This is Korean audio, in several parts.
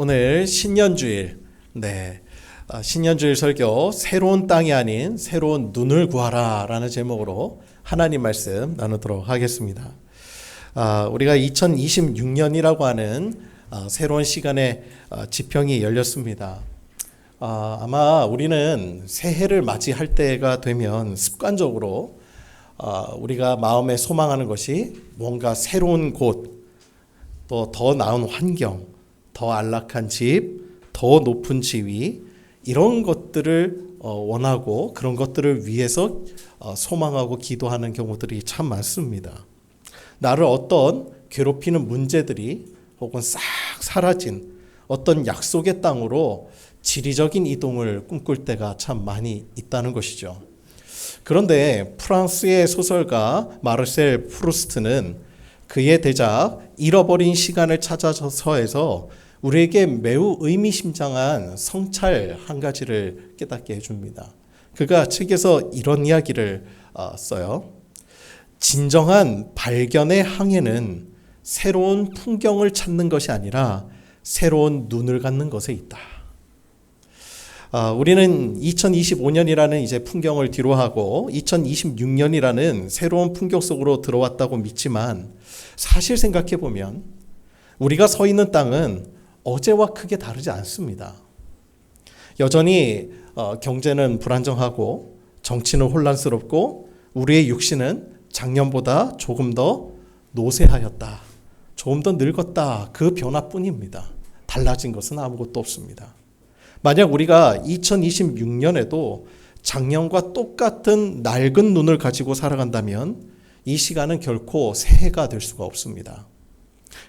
오늘 신년주일, 신년주일 설교 새로운 땅이 아닌 새로운 눈을 구하라 라는 제목으로 하나님 말씀 나누도록 하겠습니다. 우리가 2026년이라고 하는 새로운 시간에 지평이 열렸습니다. 아마 우리는 새해를 맞이할 때가 되면 습관적으로 우리가 마음에 소망하는 것이 뭔가 새로운 곳, 또 더 나은 환경, 더 안락한 집, 더 높은 지위, 이런 것들을 원하고 그런 것들을 위해서 소망하고 기도하는 경우들이 참 많습니다. 나를 어떤 괴롭히는 문제들이 혹은 싹 사라진 어떤 약속의 땅으로 지리적인 이동을 꿈꿀 때가 참 많이 있다는 것이죠. 그런데 프랑스의 소설가 마르셀 프루스트는 그의 대작 잃어버린 시간을 찾아서에서 우리에게 매우 의미심장한 성찰 한 가지를 깨닫게 해줍니다. 그가 책에서 이런 이야기를 써요. 진정한 발견의 항해는 새로운 풍경을 찾는 것이 아니라 새로운 눈을 갖는 것에 있다. 우리는 2025년이라는 이제 풍경을 뒤로하고 2026년이라는 새로운 풍경 속으로 들어왔다고 믿지만 사실 생각해 보면 우리가 서 있는 땅은 어제와 크게 다르지 않습니다. 여전히 경제는 불안정하고 정치는 혼란스럽고 우리의 육신은 작년보다 조금 더 노쇠하였다. 조금 더 늙었다. 그 변화뿐입니다. 달라진 것은 아무것도 없습니다. 만약 우리가 2026년에도 작년과 똑같은 낡은 눈을 가지고 살아간다면 이 시간은 결코 새해가 될 수가 없습니다.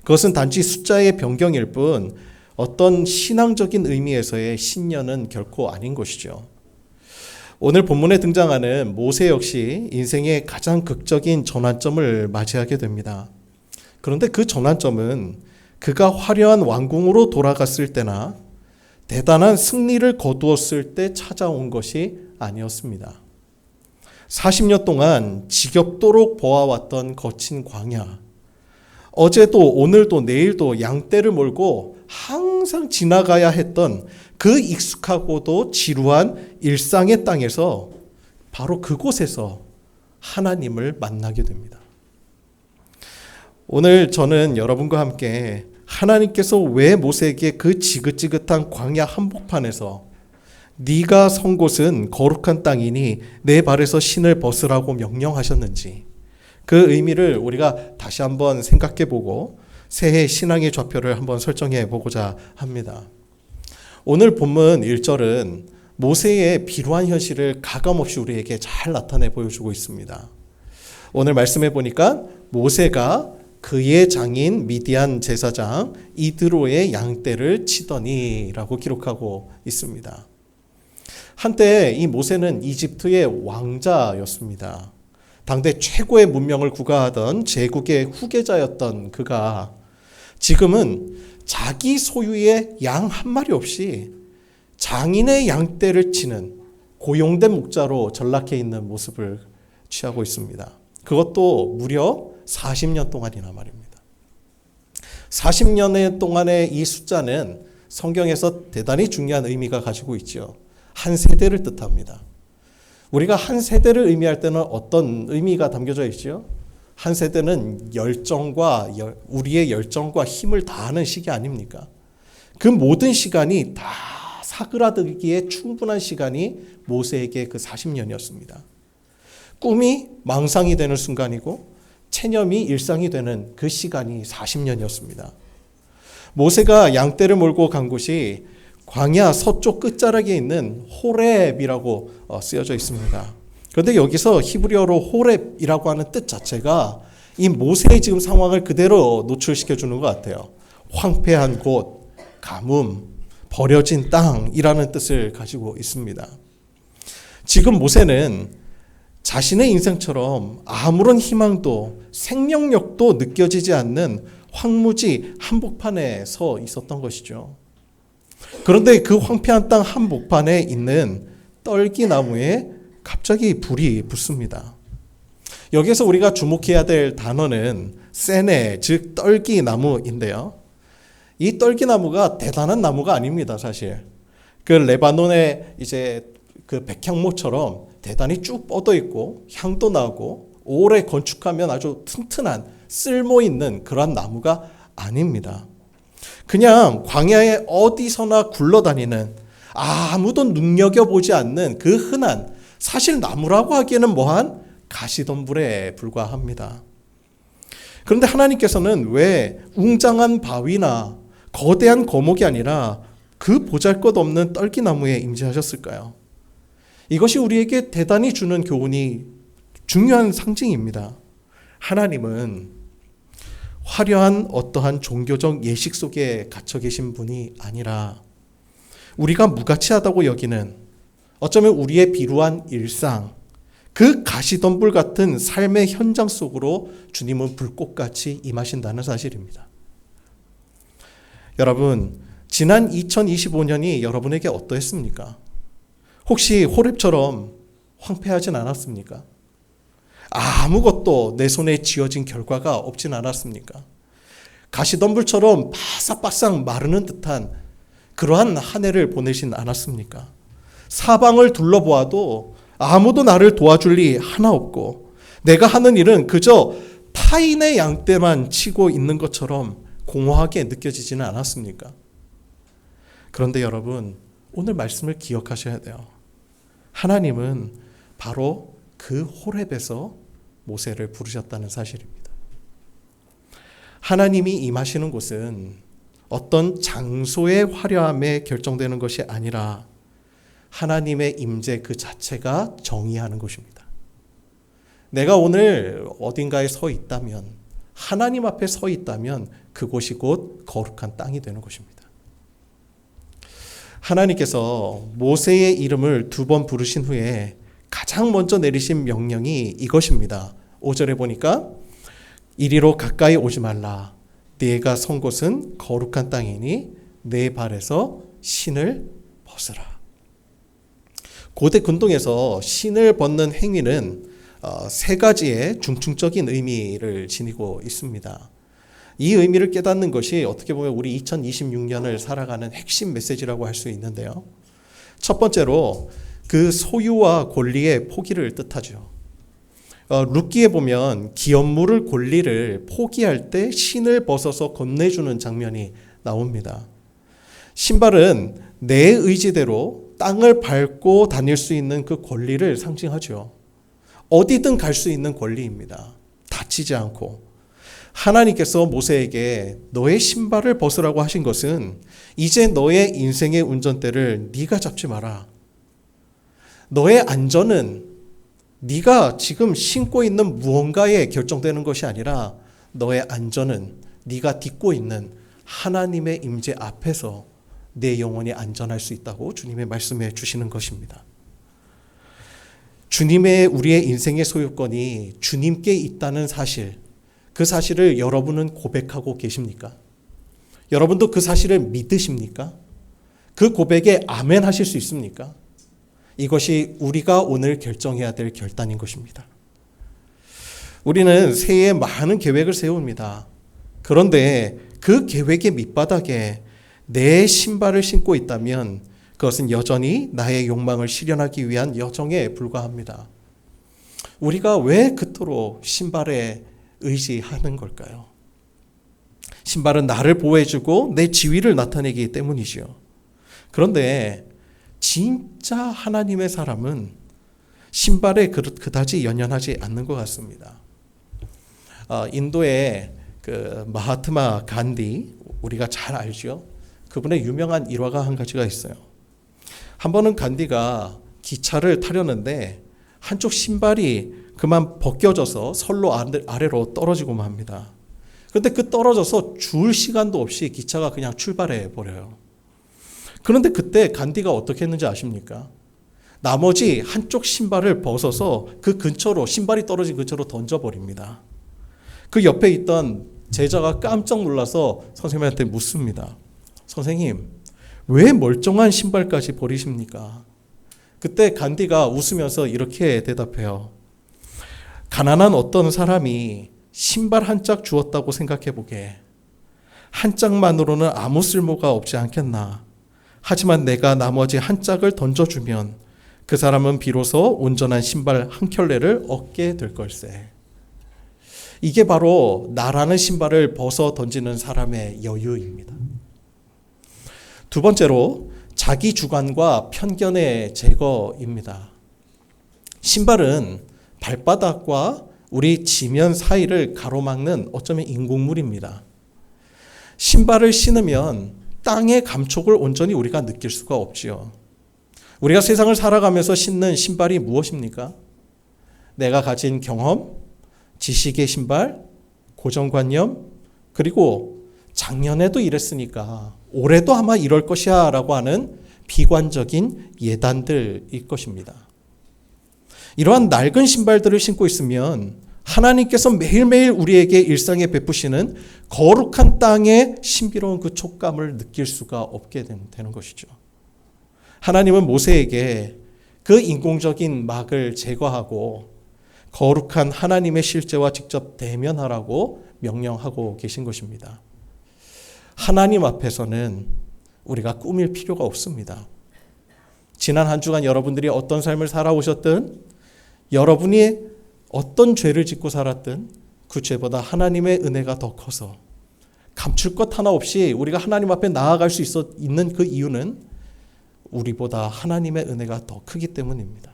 그것은 단지 숫자의 변경일 뿐 어떤 신앙적인 의미에서의 신년은 결코 아닌 것이죠. 오늘 본문에 등장하는 모세 역시 인생의 가장 극적인 전환점을 맞이하게 됩니다. 그런데 그 전환점은 그가 화려한 왕궁으로 돌아갔을 때나 대단한 승리를 거두었을 때 찾아온 것이 아니었습니다. 40년 동안 지겹도록 보아왔던 거친 광야, 어제도 오늘도 내일도 양떼를 몰고 항상 지나가야 했던 그 익숙하고도 지루한 일상의 땅에서 바로 그곳에서 하나님을 만나게 됩니다. 오늘 저는 여러분과 함께 하나님께서 왜 모세에게 그 지긋지긋한 광야 한복판에서 네가 선 곳은 거룩한 땅이니 내 발에서 신을 벗으라고 명령하셨는지 그 의미를 우리가 다시 한번 생각해보고 새해 신앙의 좌표를 한번 설정해 보고자 합니다. 오늘 본문 1절은 모세의 비루한 현실을 가감없이 우리에게 잘 나타내 보여주고 있습니다. 오늘 말씀해 보니까 모세가 그의 장인 미디안 제사장 이드로의 양떼를 치더니 라고 기록하고 있습니다. 한때 이 모세는 이집트의 왕자였습니다. 당대 최고의 문명을 구가하던 제국의 후계자였던 그가 지금은 자기 소유의 양 한 마리 없이 장인의 양떼를 치는 고용된 목자로 전락해 있는 모습을 취하고 있습니다. 그것도 무려 40년 동안이나 말입니다. 40년 동안의 이 숫자는 성경에서 대단히 중요한 의미가 가지고 있죠. 한 세대를 뜻합니다. 우리가 한 세대를 의미할 때는 어떤 의미가 담겨져 있죠? 한 세대는 우리의 열정과 힘을 다하는 시기 아닙니까? 그 모든 시간이 다 사그라들기에 충분한 시간이 모세에게 그 40년이었습니다. 꿈이 망상이 되는 순간이고 체념이 일상이 되는 그 시간이 40년이었습니다. 모세가 양떼를 몰고 간 곳이 광야 서쪽 끝자락에 있는 호렙이라고 쓰여져 있습니다. 그런데 여기서 히브리어로 호렙이라고 하는 뜻 자체가 이 모세의 지금 상황을 그대로 노출시켜 주는 것 같아요. 황폐한 곳, 가뭄, 버려진 땅이라는 뜻을 가지고 있습니다. 지금 모세는 자신의 인생처럼 아무런 희망도 생명력도 느껴지지 않는 황무지 한복판에 서 있었던 것이죠. 그런데 그 황폐한 땅 한복판에 있는 떨기나무에 갑자기 불이 붙습니다. 여기서 우리가 주목해야 될 단어는 세네, 즉 떨기나무인데요. 이 떨기나무가 대단한 나무가 아닙니다, 사실. 그 레바논의 이제 그 백향목처럼 대단히 쭉 뻗어 있고 향도 나고 오래 건축하면 아주 튼튼한 쓸모 있는 그런 나무가 아닙니다. 그냥 광야에 어디서나 굴러다니는 아무도 눈여겨보지 않는 그 흔한 사실 나무라고 하기에는 뭐한 가시덤불에 불과합니다. 그런데 하나님께서는 왜 웅장한 바위나 거대한 거목이 아니라 그 보잘것없는 떨기나무에 임재하셨을까요? 이것이 우리에게 대단히 주는 교훈이 중요한 상징입니다. 하나님은 화려한 어떠한 종교적 예식 속에 갇혀 계신 분이 아니라 우리가 무가치하다고 여기는 어쩌면 우리의 비루한 일상, 그 가시덤불 같은 삶의 현장 속으로 주님은 불꽃같이 임하신다는 사실입니다. 여러분, 지난 2025년이 여러분에게 어떠했습니까? 혹시 호렙처럼 황폐하진 않았습니까? 아무것도 내 손에 쥐어진 결과가 없진 않았습니까? 가시덤불처럼 바싹바싹 마르는 듯한 그러한 한 해를 보내진 않았습니까? 사방을 둘러보아도 아무도 나를 도와줄 리 하나 없고 내가 하는 일은 그저 타인의 양떼만 치고 있는 것처럼 공허하게 느껴지지는 않았습니까? 그런데 여러분, 오늘 말씀을 기억하셔야 돼요. 하나님은 바로 그 호렙에서 모세를 부르셨다는 사실입니다. 하나님이 임하시는 곳은 어떤 장소의 화려함에 결정되는 것이 아니라 하나님의 임재 그 자체가 정의하는 것입니다. 내가 오늘 어딘가에 서 있다면, 하나님 앞에 서 있다면 그곳이 곧 거룩한 땅이 되는 것입니다. 하나님께서 모세의 이름을 2번 부르신 후에 가장 먼저 내리신 명령이 이것입니다. 5절에 보니까 이리로 가까이 오지 말라. 네가 선 곳은 거룩한 땅이니 네 발에서 신을 벗으라. 고대 근동에서 신을 벗는 행위는 3가지의 중층적인 의미를 지니고 있습니다. 이 의미를 깨닫는 것이 어떻게 보면 우리 2026년을 살아가는 핵심 메시지라고 할 수 있는데요. 첫 번째로 그 소유와 권리의 포기를 뜻하죠. 룻기에 보면 기업물을 권리를 포기할 때 신을 벗어서 건네주는 장면이 나옵니다. 신발은 내 의지대로 땅을 밟고 다닐 수 있는 그 권리를 상징하죠. 어디든 갈 수 있는 권리입니다. 다치지 않고. 하나님께서 모세에게 너의 신발을 벗으라고 하신 것은 이제 너의 인생의 운전대를 네가 잡지 마라. 너의 안전은 네가 지금 신고 있는 무언가에 결정되는 것이 아니라 너의 안전은 네가 딛고 있는 하나님의 임재 앞에서 내 영혼이 안전할 수 있다고 주님의 말씀해 주시는 것입니다. 주님의 우리의 인생의 소유권이 주님께 있다는 사실, 그 사실을 여러분은 고백하고 계십니까? 여러분도 그 사실을 믿으십니까? 그 고백에 아멘 하실 수 있습니까? 이것이 우리가 오늘 결정해야 될 결단인 것입니다. 우리는 새해에 많은 계획을 세웁니다. 그런데 그 계획의 밑바닥에 내 신발을 신고 있다면 그것은 여전히 나의 욕망을 실현하기 위한 여정에 불과합니다. 우리가 왜 그토록 신발에 의지하는 걸까요? 신발은 나를 보호해주고 내 지위를 나타내기 때문이죠. 그런데 진짜 하나님의 사람은 신발에 그다지 연연하지 않는 것 같습니다. 인도의 그 마하트마 간디, 우리가 잘 알죠. 그분의 유명한 일화가 한 가지가 있어요. 한 번은 간디가 기차를 타려는데 한쪽 신발이 그만 벗겨져서 선로 아래로 떨어지고만 합니다. 그런데 그 떨어져서 줄 시간도 없이 기차가 그냥 출발해 버려요. 그런데 그때 간디가 어떻게 했는지 아십니까? 나머지 한쪽 신발을 벗어서 그 근처로, 신발이 떨어진 근처로 던져버립니다. 그 옆에 있던 제자가 깜짝 놀라서 선생님한테 묻습니다. 선생님, 왜 멀쩡한 신발까지 버리십니까? 그때 간디가 웃으면서 이렇게 대답해요. 가난한 어떤 사람이 신발 한 짝 주었다고 생각해 보게. 한 짝만으로는 아무 쓸모가 없지 않겠나. 하지만 내가 나머지 한 짝을 던져주면 그 사람은 비로소 온전한 신발 한 켤레를 얻게 될 걸세. 이게 바로 나라는 신발을 벗어 던지는 사람의 여유입니다. 두 번째로 자기 주관과 편견의 제거입니다. 신발은 발바닥과 우리 지면 사이를 가로막는 어쩌면 인공물입니다. 신발을 신으면 땅의 감촉을 온전히 우리가 느낄 수가 없지요. 우리가 세상을 살아가면서 신는 신발이 무엇입니까? 내가 가진 경험, 지식의 신발, 고정관념, 그리고 작년에도 이랬으니까 올해도 아마 이럴 것이야 라고 하는 비관적인 예단들일 것입니다. 이러한 낡은 신발들을 신고 있으면 하나님께서 매일매일 우리에게 일상에 베푸시는 거룩한 땅의 신비로운 그 촉감을 느낄 수가 없게 되는 것이죠. 하나님은 모세에게 그 인공적인 막을 제거하고 거룩한 하나님의 실제와 직접 대면하라고 명령하고 계신 것입니다. 하나님 앞에서는 우리가 꾸밀 필요가 없습니다. 지난 한 주간 여러분들이 어떤 삶을 살아오셨든 여러분이 어떤 죄를 짓고 살았든 그 죄보다 하나님의 은혜가 더 커서 감출 것 하나 없이 우리가 하나님 앞에 나아갈 수 있는 그 이유는 우리보다 하나님의 은혜가 더 크기 때문입니다.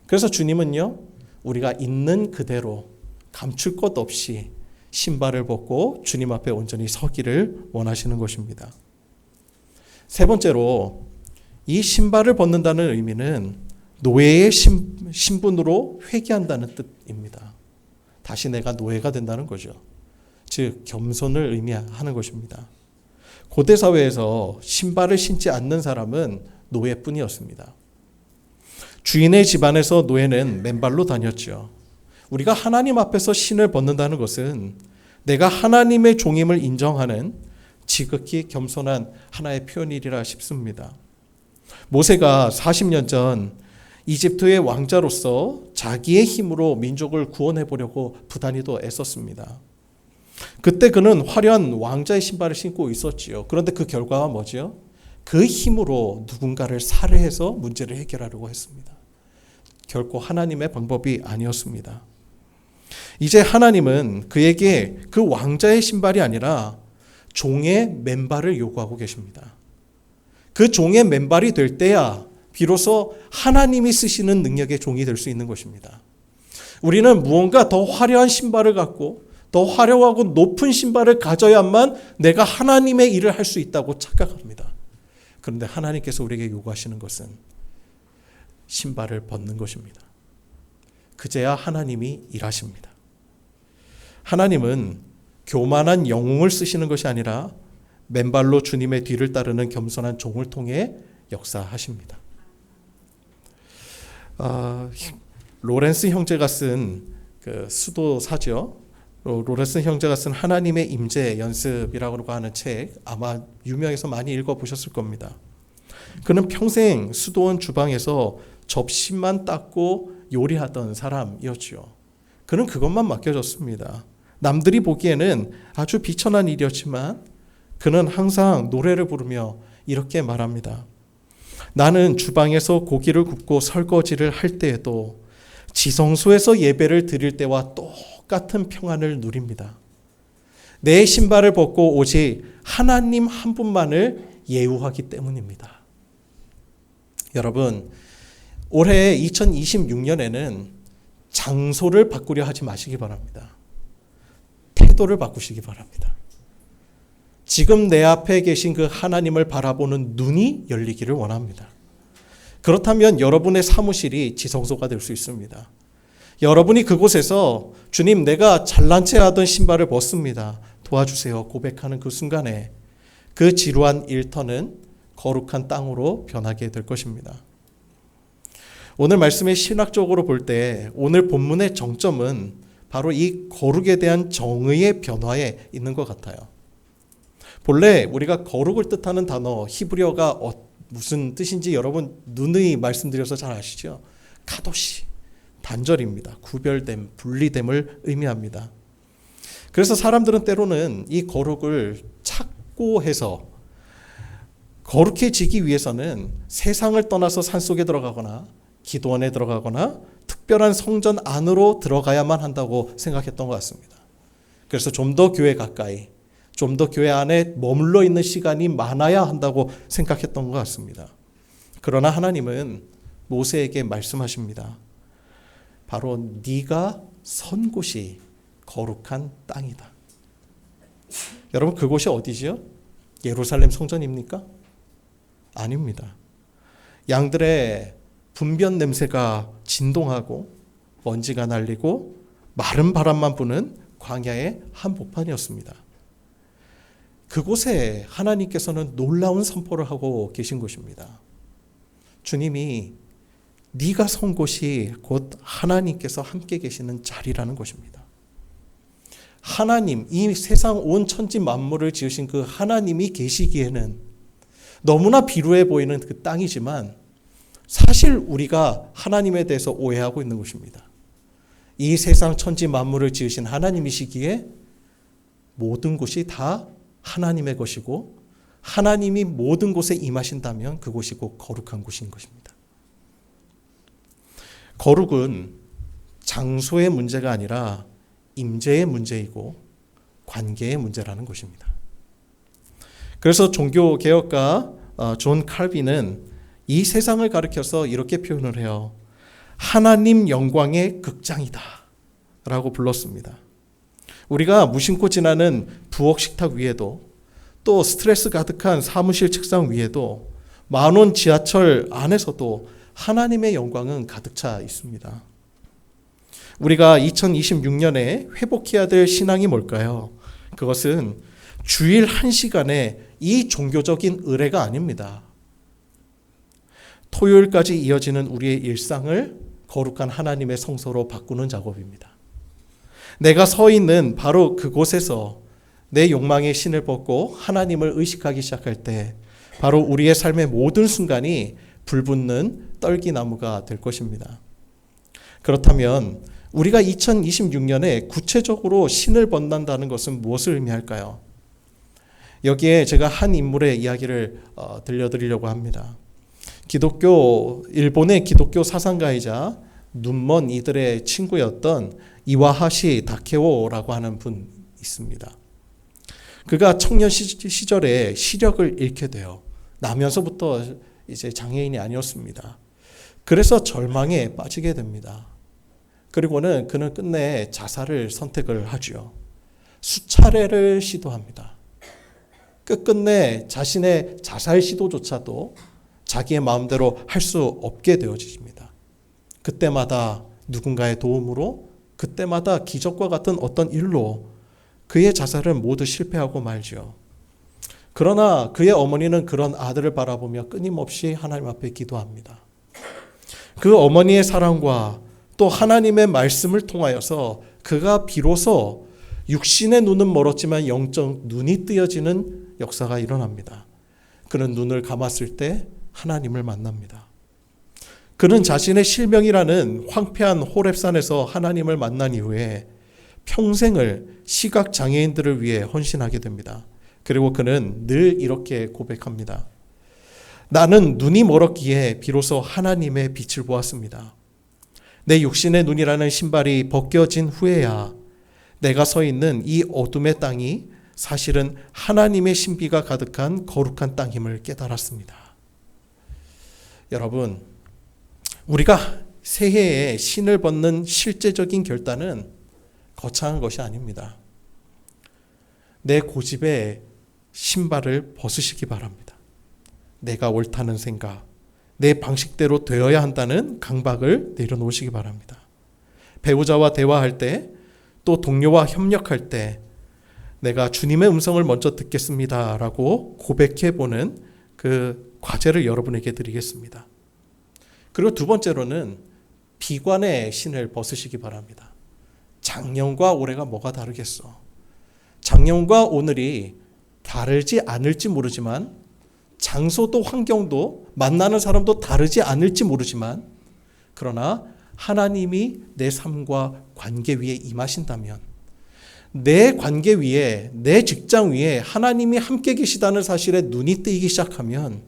그래서 주님은요, 우리가 있는 그대로 감출 것 없이 신발을 벗고 주님 앞에 온전히 서기를 원하시는 것입니다. 세 번째로 이 신발을 벗는다는 의미는 노예의 신분으로 회개한다는 뜻입니다. 다시 내가 노예가 된다는 거죠. 즉 겸손을 의미하는 것입니다. 고대 사회에서 신발을 신지 않는 사람은 노예뿐이었습니다. 주인의 집안에서 노예는 맨발로 다녔죠. 우리가 하나님 앞에서 신을 벗는다는 것은 내가 하나님의 종임을 인정하는 지극히 겸손한 하나의 표현이라 싶습니다. 모세가 40년 전 이집트의 왕자로서 자기의 힘으로 민족을 구원해 보려고 부단히도 애썼습니다. 그때 그는 화려한 왕자의 신발을 신고 있었지요. 그런데 그 결과가 뭐지요? 그 힘으로 누군가를 살해해서 문제를 해결하려고 했습니다. 결코 하나님의 방법이 아니었습니다. 이제 하나님은 그에게 그 왕자의 신발이 아니라 종의 맨발을 요구하고 계십니다. 그 종의 맨발이 될 때야 비로소 하나님이 쓰시는 능력의 종이 될 수 있는 것입니다. 우리는 무언가 더 화려한 신발을 갖고 더 화려하고 높은 신발을 가져야만 내가 하나님의 일을 할 수 있다고 착각합니다. 그런데 하나님께서 우리에게 요구하시는 것은 신발을 벗는 것입니다. 그제야 하나님이 일하십니다. 하나님은 교만한 영웅을 쓰시는 것이 아니라 맨발로 주님의 뒤를 따르는 겸손한 종을 통해 역사하십니다. 로렌스 형제가 쓴 그 수도사죠. 로렌스 형제가 쓴 하나님의 임재 연습이라고 하는 책 아마 유명해서 많이 읽어보셨을 겁니다. 그는 평생 수도원 주방에서 접시만 닦고 요리하던 사람이었죠. 그는 그것만 맡겨졌습니다. 남들이 보기에는 아주 비천한 일이었지만 그는 항상 노래를 부르며 이렇게 말합니다. 나는 주방에서 고기를 굽고 설거지를 할 때에도 지성소에서 예배를 드릴 때와 똑같은 평안을 누립니다. 내 신발을 벗고 오직 하나님 한 분만을 예우하기 때문입니다. 여러분, 올해 2026년에는 장소를 바꾸려 하지 마시기 바랍니다. 태도를 바꾸시기 바랍니다. 지금 내 앞에 계신 그 하나님을 바라보는 눈이 열리기를 원합니다. 그렇다면 여러분의 사무실이 지성소가 될 수 있습니다. 여러분이 그곳에서 주님, 내가 잘난 체 하던 신발을 벗습니다. 도와주세요. 고백하는 그 순간에 그 지루한 일터는 거룩한 땅으로 변하게 될 것입니다. 오늘 말씀의 신학적으로 볼 때 오늘 본문의 정점은 바로 이 거룩에 대한 정의의 변화에 있는 것 같아요. 본래 우리가 거룩을 뜻하는 단어 히브리어가 무슨 뜻인지 여러분 누누이 말씀드려서 잘 아시죠? 카도시, 단절입니다. 구별됨, 분리됨을 의미합니다. 그래서 사람들은 때로는 이 거룩을 확고해서 거룩해지기 위해서는 세상을 떠나서 산속에 들어가거나 기도원에 들어가거나 특별한 성전 안으로 들어가야만 한다고 생각했던 것 같습니다. 그래서 좀 더 교회 가까이, 좀 더 교회 안에 머물러 있는 시간이 많아야 한다고 생각했던 것 같습니다. 그러나 하나님은 모세에게 말씀하십니다. 바로 네가 선 곳이 거룩한 땅이다. 여러분, 그곳이 어디죠? 예루살렘 성전입니까? 아닙니다. 양들의 분변 냄새가 진동하고 먼지가 날리고 마른 바람만 부는 광야의 한복판이었습니다. 그곳에 하나님께서는 놀라운 선포를 하고 계신 곳입니다. 주님이 네가 선 곳이 곧 하나님께서 함께 계시는 자리라는 것입니다. 하나님, 이 세상 온 천지 만물을 지으신 그 하나님이 계시기에는 너무나 비루해 보이는 그 땅이지만 사실 우리가 하나님에 대해서 오해하고 있는 것입니다. 이 세상 천지 만물을 지으신 하나님이시기에 모든 곳이 다 하나님의 것이고 하나님이 모든 곳에 임하신다면 그곳이 곧 거룩한 곳인 것입니다. 거룩은 장소의 문제가 아니라 임재의 문제이고 관계의 문제라는 것입니다. 그래서 종교개혁가 존 칼빈은 이 세상을 가리켜서 이렇게 표현을 해요. 하나님 영광의 극장이다 라고 불렀습니다. 우리가 무심코 지나는 부엌 식탁 위에도 또 스트레스 가득한 사무실 책상 위에도 만원 지하철 안에서도 하나님의 영광은 가득 차 있습니다. 우리가 2026년에 회복해야 될 신앙이 뭘까요? 그것은 주일 1시간에 이 종교적인 의례가 아닙니다. 토요일까지 이어지는 우리의 일상을 거룩한 하나님의 성소로 바꾸는 작업입니다. 내가 서 있는 바로 그곳에서 내 욕망의 신을 벗고 하나님을 의식하기 시작할 때 바로 우리의 삶의 모든 순간이 불붙는 떨기나무가 될 것입니다. 그렇다면 우리가 2026년에 구체적으로 신을 벗는다는 것은 무엇을 의미할까요? 여기에 제가 한 인물의 이야기를 들려드리려고 합니다. 일본의 기독교 사상가이자 눈먼 이들의 친구였던 이와하시 다케오라고 하는 분 있습니다. 그가 청년 시절에 시력을 잃게 돼요. 나면서부터 이제 장애인이 아니었습니다. 그래서 절망에 빠지게 됩니다. 그리고는 그는 끝내 자살을 선택을 하죠. 수차례를 시도합니다. 끝끝내 자신의 자살 시도조차도 자기의 마음대로 할 수 없게 되어집니다. 그때마다 누군가의 도움으로, 그때마다 기적과 같은 어떤 일로 그의 자살은 모두 실패하고 말죠. 그러나 그의 어머니는 그런 아들을 바라보며 끊임없이 하나님 앞에 기도합니다. 그 어머니의 사랑과 또 하나님의 말씀을 통하여서 그가 비로소 육신의 눈은 멀었지만 영적 눈이 뜨여지는 역사가 일어납니다. 그는 눈을 감았을 때 하나님을 만납니다. 그는 자신의 실명이라는 황폐한 호렙산에서 하나님을 만난 이후에 평생을 시각장애인들을 위해 헌신하게 됩니다. 그리고 그는 늘 이렇게 고백합니다. 나는 눈이 멀었기에 비로소 하나님의 빛을 보았습니다. 내 육신의 눈이라는 신발이 벗겨진 후에야 내가 서 있는 이 어둠의 땅이 사실은 하나님의 신비가 가득한 거룩한 땅임을 깨달았습니다. 여러분, 우리가 새해에 신을 벗는 실제적인 결단은 거창한 것이 아닙니다. 내 고집의 신발을 벗으시기 바랍니다. 내가 옳다는 생각, 내 방식대로 되어야 한다는 강박을 내려놓으시기 바랍니다. 배우자와 대화할 때, 또 동료와 협력할 때 내가 주님의 음성을 먼저 듣겠습니다 라고 고백해보는 그 과제를 여러분에게 드리겠습니다. 그리고 두 번째로는 비관의 신을 벗으시기 바랍니다. 작년과 올해가 뭐가 다르겠어? 작년과 오늘이 다르지 않을지 모르지만 장소도 환경도 만나는 사람도 다르지 않을지 모르지만 그러나 하나님이 내 삶과 관계 위에 임하신다면 내 관계 위에, 내 직장 위에 하나님이 함께 계시다는 사실에 눈이 뜨이기 시작하면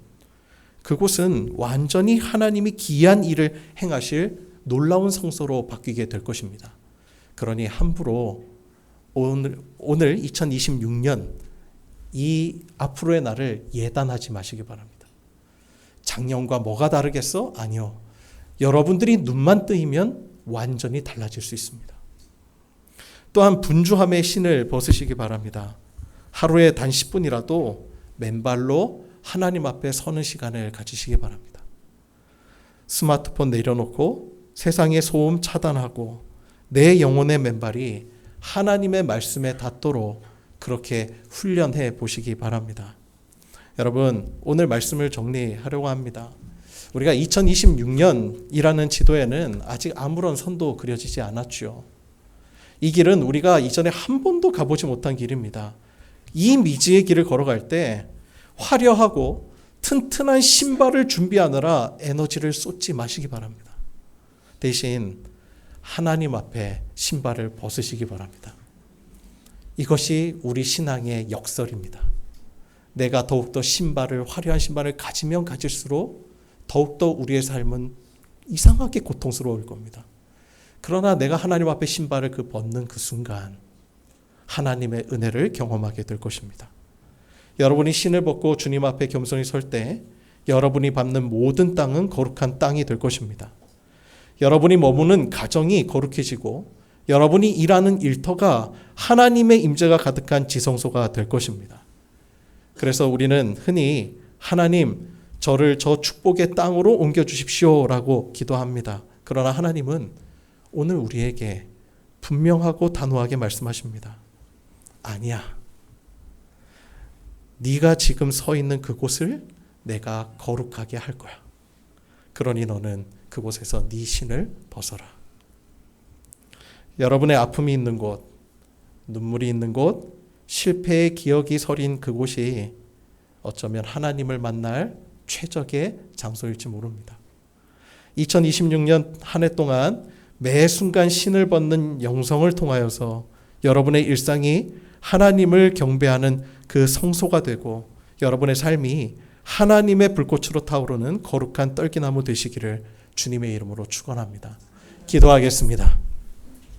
그곳은 완전히 하나님이 기이한 일을 행하실 놀라운 성소로 바뀌게 될 것입니다. 그러니 함부로 오늘 2026년 이 앞으로의 날을 예단하지 마시기 바랍니다. 작년과 뭐가 다르겠어? 아니요. 여러분들이 눈만 뜨이면 완전히 달라질 수 있습니다. 또한 분주함의 신을 벗으시기 바랍니다. 하루에 단 10분이라도 맨발로 하나님 앞에 서는 시간을 가지시기 바랍니다. 스마트폰 내려놓고 세상의 소음 차단하고 내 영혼의 맨발이 하나님의 말씀에 닿도록 그렇게 훈련해 보시기 바랍니다. 여러분, 오늘 말씀을 정리하려고 합니다. 우리가 2026년이라는 지도에는 아직 아무런 선도 그려지지 않았죠. 이 길은 우리가 이전에 한 번도 가보지 못한 길입니다. 이 미지의 길을 걸어갈 때 화려하고 튼튼한 신발을 준비하느라 에너지를 쏟지 마시기 바랍니다. 대신 하나님 앞에 신발을 벗으시기 바랍니다. 이것이 우리 신앙의 역설입니다. 내가 더욱더 화려한 신발을 가지면 가질수록 더욱더 우리의 삶은 이상하게 고통스러울 겁니다. 그러나 내가 하나님 앞에 신발을 벗는 그 순간 하나님의 은혜를 경험하게 될 것입니다. 여러분이 신을 벗고 주님 앞에 겸손히 설 때 여러분이 밟는 모든 땅은 거룩한 땅이 될 것입니다. 여러분이 머무는 가정이 거룩해지고 여러분이 일하는 일터가 하나님의 임재가 가득한 지성소가 될 것입니다. 그래서 우리는 흔히 하나님, 저를 저 축복의 땅으로 옮겨주십시오라고 기도합니다. 그러나 하나님은 오늘 우리에게 분명하고 단호하게 말씀하십니다. 아니야. 네가 지금 서 있는 그곳을 내가 거룩하게 할 거야. 그러니 너는 그곳에서 네 신을 벗어라. 여러분의 아픔이 있는 곳, 눈물이 있는 곳, 실패의 기억이 서린 그곳이 어쩌면 하나님을 만날 최적의 장소일지 모릅니다. 2026년 한 해 동안 매 순간 신을 벗는 영성을 통하여서 여러분의 일상이 하나님을 경배하는 그 성소가 되고 여러분의 삶이 하나님의 불꽃으로 타오르는 거룩한 떨기나무 되시기를 주님의 이름으로 축원합니다. 기도하겠습니다.